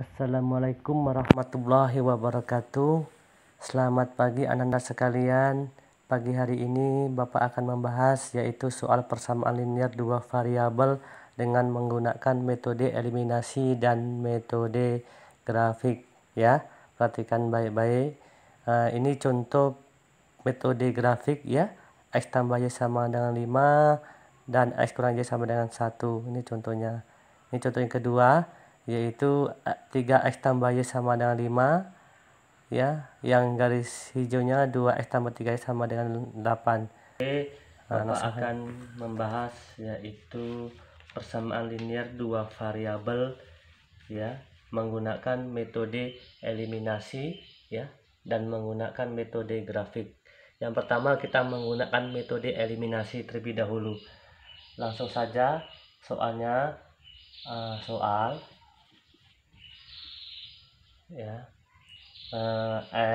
Assalamualaikum warahmatullahi wabarakatuh. Selamat pagi anak-anak sekalian. Pagi hari ini Bapak akan membahas yaitu soal persamaan linear dua variabel dengan menggunakan metode eliminasi dan metode grafik ya. Perhatikan baik-baik. Ini contoh metode grafik ya. X tambah Y sama dengan 5 dan X kurang Y sama dengan 1. Ini contohnya. Ini contoh yang kedua, yaitu 3x tambah Y sama dengan 5 ya, yang garis hijaunya 2x tambah 3Y sama dengan 8. Bapak akan membahas yaitu persamaan linear dua variabel ya, menggunakan metode eliminasi ya, dan menggunakan metode grafik. Yang pertama kita menggunakan metode eliminasi terlebih dahulu. Langsung saja soalnya, soal ya,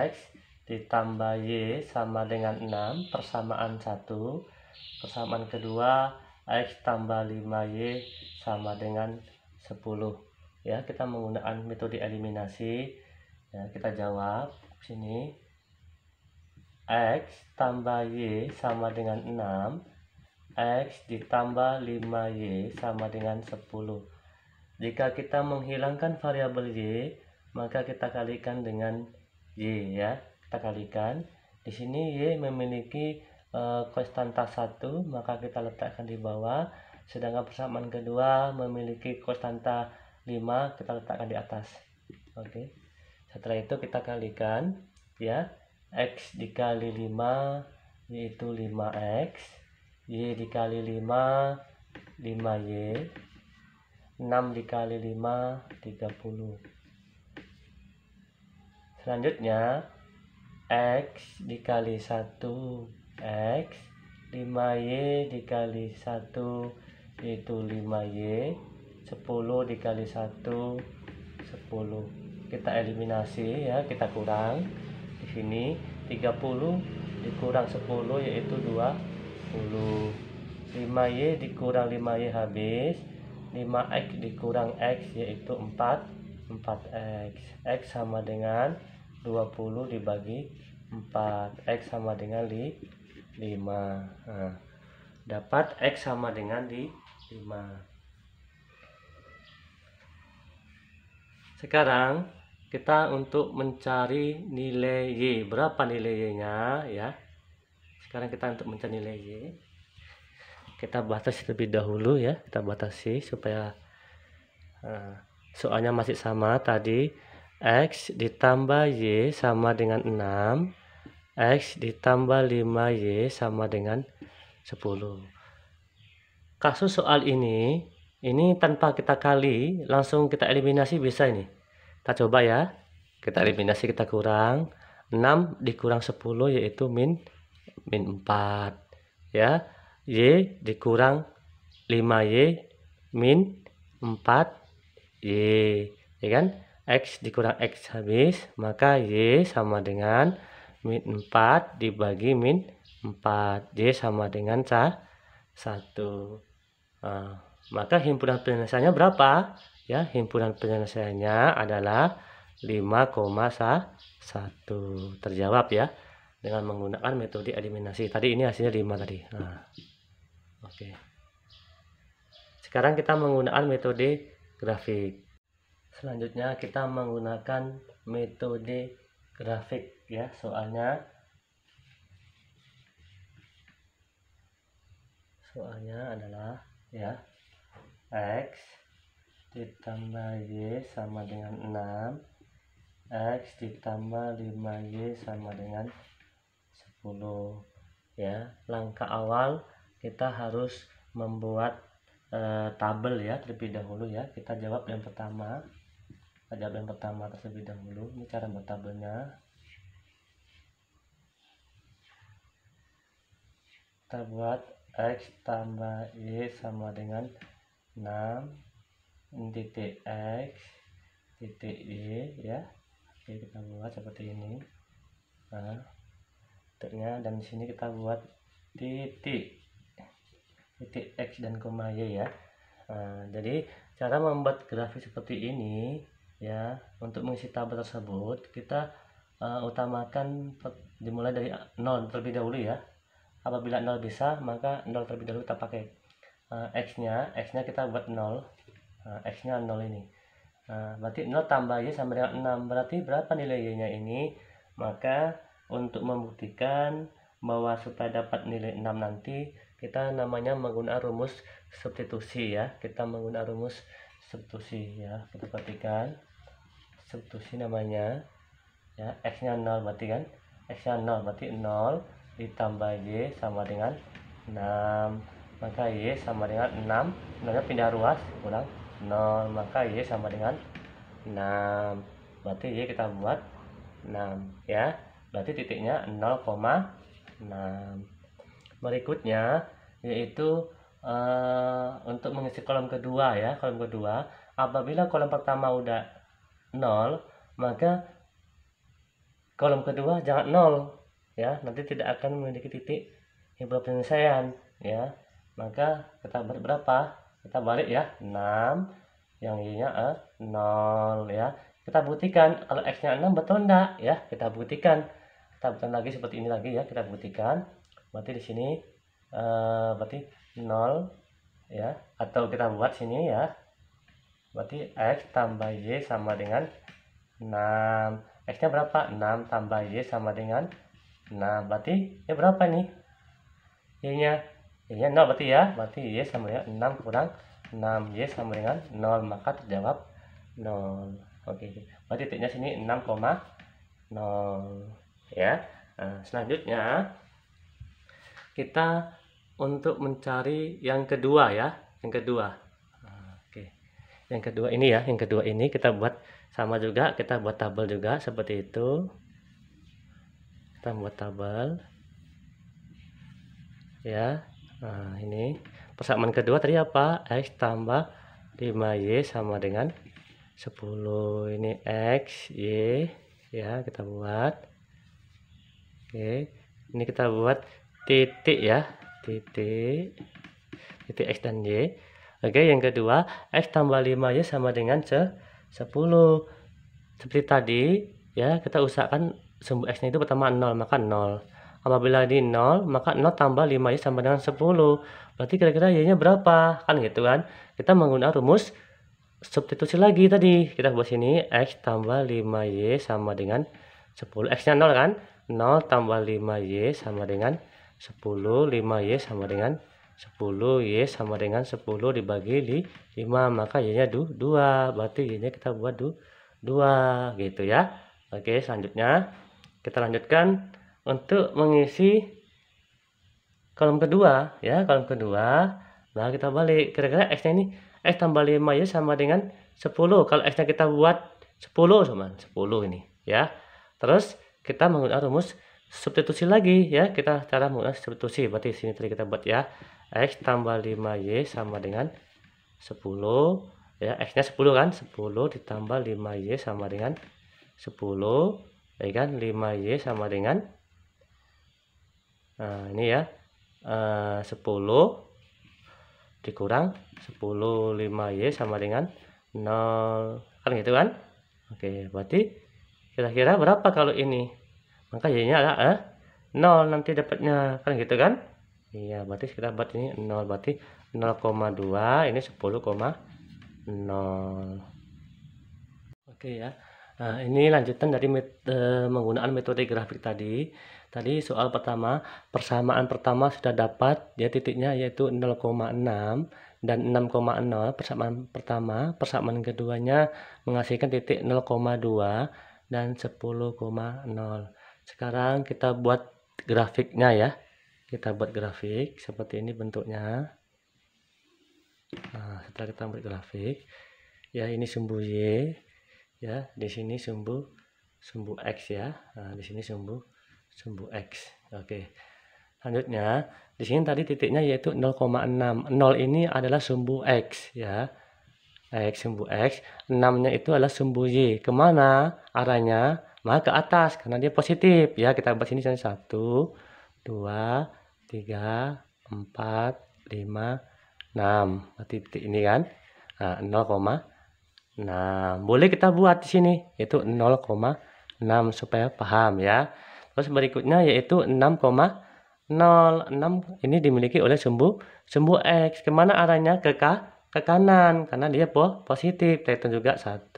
X ditambah Y sama dengan 6, persamaan 1. Persamaan kedua, X tambah 5Y sama dengan 10 ya. Kita menggunakan metode eliminasi ya. Kita jawab sini, X tambah Y sama dengan 6, X ditambah 5Y sama dengan 10. Jika kita menghilangkan variabel Y, maka kita kalikan dengan Y ya. Kita kalikan. Di sini Y memiliki konstanta 1, maka kita letakkan di bawah. Sedangkan persamaan kedua memiliki konstanta 5, kita letakkan di atas. Oke. Setelah itu kita kalikan ya. X dikali 5 yaitu 5X, Y dikali 5 5Y, 6 dikali 5 30. Selanjutnya X dikali 1 X, 5Y dikali 1 yaitu 5Y, 10 dikali 1 10. Kita eliminasi ya, kita kurang. Di sini 30 dikurang 10 yaitu 20. 5Y dikurang 5Y habis. 5X dikurang X yaitu 4X. X sama dengan 20 dibagi 4. X sama dengan 5. Nah, dapat X sama dengan 5. Sekarang kita untuk mencari nilai Y. Berapa nilai Y-nya ya? Sekarang kita untuk mencari nilai Y, kita batasi terlebih dahulu ya. Kita batasi supaya soalnya masih sama tadi. X ditambah Y sama dengan 6, X ditambah 5Y sama dengan 10. Kasus soal ini tanpa kita kali, langsung kita eliminasi bisa ini. Kita coba ya. Kita eliminasi, kita kurang. 6 dikurang 10 yaitu min 4 ya. Y dikurang 5Y min 4Y ya kan. X dikurang X habis, maka Y sama dengan min 4 dibagi min 4. Y sama dengan 1. Maka himpunan penyelesaiannya berapa? Ya, himpunan penyelesaiannya adalah 5,1. Terjawab ya dengan menggunakan metode eliminasi. Tadi ini hasilnya 5 tadi. Oke. Sekarang kita menggunakan metode grafik. Selanjutnya kita menggunakan metode grafik ya. Soalnya adalah ya, X ditambah Y sama dengan 6, X ditambah 5Y sama dengan 10 ya. Langkah awal kita harus membuat tabel ya terlebih dahulu ya. Kita jawab yang pertama. Terlebih dahulu. Ini cara membuat tabelnya. Kita buat X tambah Y sama dengan 6 titik X titik Y ya. Oke, kita buat seperti ini. Titiknya, dan di sini kita buat titik X dan koma Y ya. Jadi cara membuat grafik seperti ini ya. Untuk mengisi tabel tersebut kita utamakan dimulai dari 0 terlebih dahulu ya. Apabila 0 bisa, maka 0 terlebih dahulu kita pakai. X-nya kita buat 0. X-nya 0 ini. Berarti 0 tambah Y sama dengan 6. Berarti berapa nilai Y-nya ini? Maka untuk membuktikan bahwa supaya dapat nilai 6 nanti, kita namanya menggunakan rumus substitusi ya. Kita menggunakan rumus substitusi ya. Kita perhatikan substitusi namanya ya. X-nya 0 berarti kan? X-nya 0 berarti 0 ditambah Y sama dengan 6. Maka Y sama dengan 6. 0-nya pindah ruas, ulang 0, maka Y sama dengan 6. Berarti Y kita buat 6 ya. Berarti titiknya 0,6. Berikutnya yaitu untuk mengisi kolom kedua ya. Kolom kedua, apabila kolom pertama udah 0, maka kolom kedua jangan 0 ya, nanti tidak akan memiliki titik yang penyelesaian ya. Maka kita balik berapa? Kita balik ya, 6, yang Y-nya 0 ya. Kita buktikan kalau X-nya 6 betul enggak ya. Kita buktikan lagi seperti ini lagi ya. Kita buktikan. Berarti di sini berarti 0 ya, atau kita buat sini ya. Berarti X tambah Y sama dengan 6. X-nya berapa? 6 tambah Y sama dengan 6. Berarti ya berapa nih? Y-nya 0 berarti ya. Berarti Y sama dengan 6 kurang 6. Y sama dengan 0. Maka terjawab 0. Oke. Berarti titiknya sini 6,0 ya. Nah, selanjutnya kita untuk mencari yang kedua ya. Yang kedua. Oke. Yang kedua ini ya. Yang kedua ini kita buat sama juga. Kita buat tabel juga seperti itu. Kita buat tabel ya. Nah, ini persamaan kedua tadi apa? X tambah 5Y sama dengan 10. Ini X, Y ya, kita buat. Oke, ini kita buat titik ya, titik X dan Y. Oke, yang kedua, X tambah 5Y sama dengan 10. Seperti tadi ya, kita usahakan sumbu X-nya itu pertama 0, maka 0. Apabila di 0, maka 0 tambah 5Y sama dengan 10. Berarti kira-kira Y-nya berapa? Kan gitu kan. Kita menggunakan rumus substitusi lagi tadi. Kita buat sini X tambah 5Y sama dengan 10. X-nya 0 kan? 0 tambah 5Y sama dengan 10. 5Y sama dengan 10. Y sama dengan 10 dibagi 5. Maka Y-nya 2. Berarti Y-nya kita buat 2 gitu ya. Oke, selanjutnya kita lanjutkan untuk mengisi kolom kedua ya. Kolom kedua, nah kita balik, kira-kira X-nya ini X tambah 5Y sama dengan 10. Kalau X-nya kita buat 10 sama 10 ini ya. Terus kita menggunakan rumus substitusi lagi ya. Kita cara menggunakan substitusi. Berarti sini tadi kita buat ya, X tambah 5Y sama dengan 10 ya. X-nya 10 kan, 10 ditambah 5Y sama dengan 10 ya kan. 5Y sama dengan ini ya, 10 dikurang 10. 5Y sama dengan 0 kan gitu kan. Oke, berarti kira-kira berapa kalau ini? Maka Y-nya adalah 0 nanti dapatnya kan gitu kan. Iya, berarti kita buat ini 0, berarti 0,2, ini 10,0. Oke ya. Nah, ini lanjutan dari menggunakan metode grafik tadi. Tadi soal pertama, persamaan pertama sudah dapat, ya titiknya yaitu 0,6 dan 6,0 persamaan pertama. Persamaan keduanya menghasilkan titik 0,2 dan 10,0. Sekarang kita buat grafiknya ya. Kita buat grafik seperti ini bentuknya. Nah, setelah kita buat grafik, ya ini sumbu Y. Ya, di sini sumbu X ya. Nah, di sini sumbu X. Oke. Selanjutnya, di sini tadi titiknya yaitu 0,6. 0 ini adalah sumbu X ya. X, sumbu X. 6-nya itu adalah sumbu Y. Kemana arahnya? Maka ke atas karena dia positif ya. Kita buat sini 1, 2, 3, 4, 5, 6. Berarti titik ini kan. Nah, 0,6. Nah, boleh kita buat di sini yaitu 0,6 supaya paham ya. Terus berikutnya yaitu 6,06 ini dimiliki oleh sumbu X. Kemana arahnya? Ke kanan karena dia positif. Kita hitung juga 1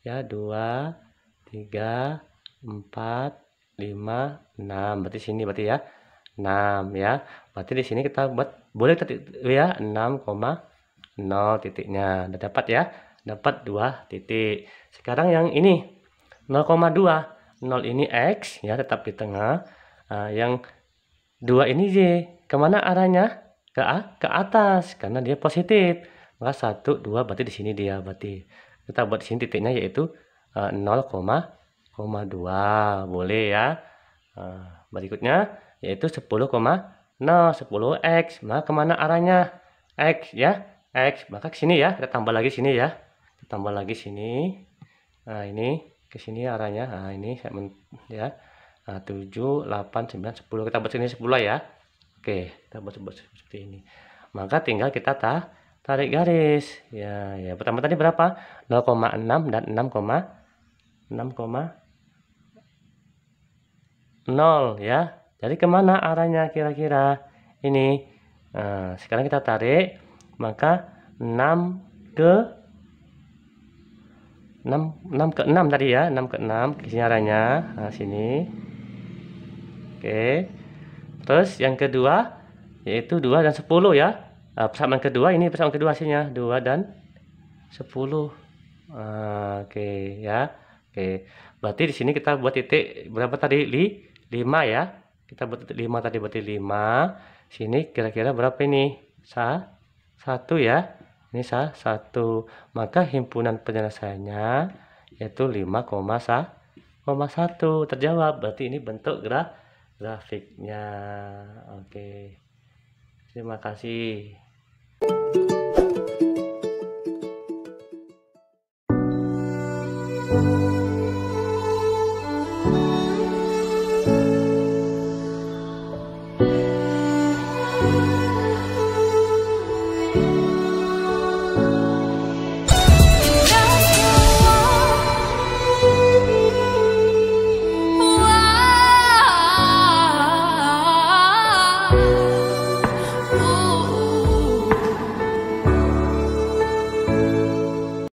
ya, 2, 3, 4, 5, 6. Berarti sini berarti ya 6 ya. Berarti di sini kita buat boleh ya 6,0 titiknya. Udah dapat ya? Dapat 2 titik. Sekarang yang ini 0,2. 0 ini X ya, tetap di tengah. Yang 2 ini Y. Kemana arahnya? Ke atas karena dia positif. Maka 1, 2 berarti di sini dia berarti. Kita buat di sini titiknya yaitu 0,2. Boleh ya. Berikutnya yaitu 10,0 10X. Maka kemana arahnya? X ya. X. Maka ke sini ya. Kita tambah lagi sini ya. Tambah lagi sini. Nah, ini ke sini arahnya. Nah, ini ya. Nah, 7, 8, 9, 10. Kita buat sini 10 ya. Oke, kita buat seperti ini. Maka tinggal kita tarik garis. Ya, ya. Pertama tadi berapa? 0,6 dan 6,0 ya. Jadi kemana arahnya kira-kira? Ini. Nah, sekarang kita tarik. Maka 6 ke 6 tadi ya, 6 ke 6 ke sini arahnya. Nah, sini. Oke. Terus yang kedua yaitu 2 dan 10 ya. Persamaan kedua ini persamaan kedua hasilnya 2 dan 10. Oke ya. Oke. Berarti di sini kita buat titik berapa tadi? 5 ya. Kita buat titik 5 tadi berarti 5. Sini kira-kira berapa ini? 1 ya. Ini 1. Maka himpunan penyelesaiannya yaitu 5,1 terjawab. Berarti ini bentuk grafiknya. Oke. Terima kasih.